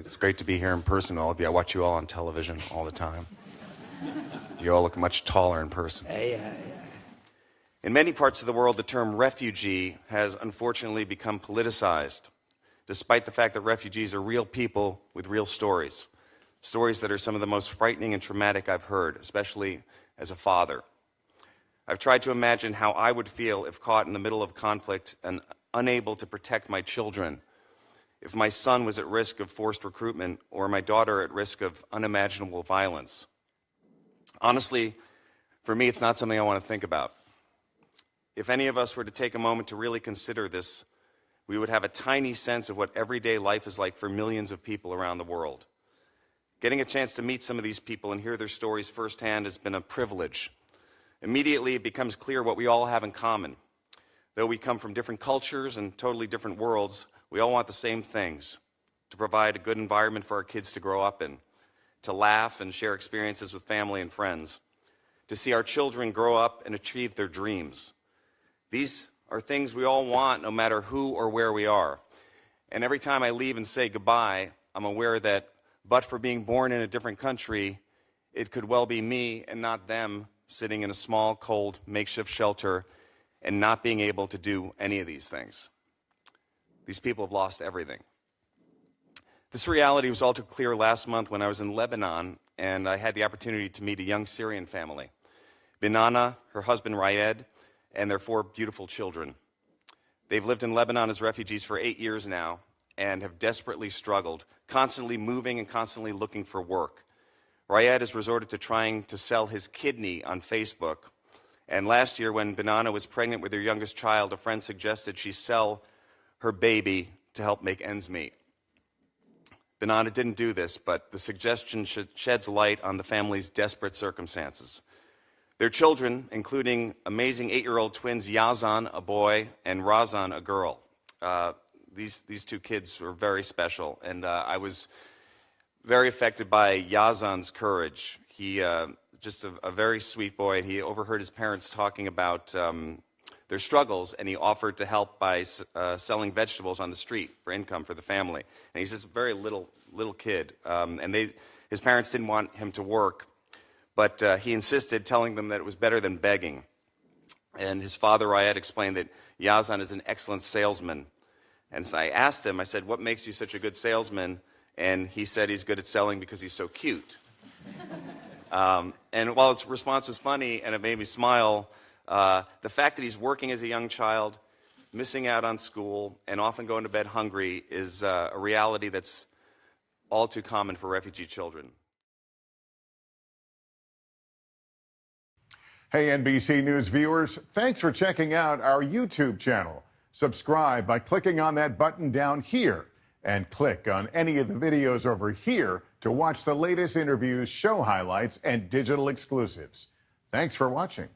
It's great to be here in person, all of you. I watch you all on television all the time. You all look much taller in person. Yeah. In many parts of the world, the term refugee has unfortunately become politicized, despite the fact that refugees are real people with real stories. Stories that are some of the most frightening and traumatic I've heard, especially as a father. I've tried to imagine how I would feel if caught in the middle of conflict and unable to protect my children, if my son was at risk of forced recruitment or my daughter at risk of unimaginable violence. Honestly, for me, it's not something I want to think about. If any of us were to take a moment to really consider this, we would have a tiny sense of what everyday life is like for millions of people around the world. Getting a chance to meet some of these people and hear their stories firsthand has been a privilege. Immediately, it becomes clear what we all have in common. Though we come from different cultures and totally different worlds, we all want the same things: to provide a good environment for our kids to grow up in, to laugh and share experiences with family and friends, to see our children grow up and achieve their dreams. These are things we all want no matter who or where we are. And every time I leave and say goodbye, I'm aware that, but for being born in a different country, it could well be me and not them sitting in a small, cold, makeshift shelter and not being able to do any of these things. These people have lost everything. This reality was all too clear last month when I was in Lebanon and I had the opportunity to meet a young Syrian family. Binana, her husband Rayed, and their 4 beautiful children. They've lived in Lebanon as refugees for 8 years now and have desperately struggled, constantly moving and constantly looking for work. Rayed has resorted to trying to sell his kidney on Facebook. And last year, when Binana was pregnant with her youngest child, a friend suggested she sell her baby to help make ends meet. Binana didn't do this, but the suggestion sheds light on the family's desperate circumstances. Their children, including amazing 8-year-old twins Yazan, a boy, and Razan, a girl. These 2 kids were very special, and I was very affected by Yazan's courage. He, just a very sweet boy, and he overheard his parents talking about their struggles, and he offered to help by selling vegetables on the street for income for the family. And he's just a very little kid, and his parents didn't want him to work, but he insisted, telling them that it was better than begging. And his father, Rayed, explained that Yazan is an excellent salesman. And so I asked him, I said, "What makes you such a good salesman?" And he said he's good at selling because he's so cute. And while his response was funny and it made me smile, the fact that he's working as a young child, missing out on school, and often going to bed hungry is a reality that's all too common for refugee children. Hey, NBC News viewers, thanks for checking out our YouTube channel. Subscribe by clicking on that button down here and click on any of the videos over here to watch the latest interviews, show highlights, and digital exclusives. Thanks for watching.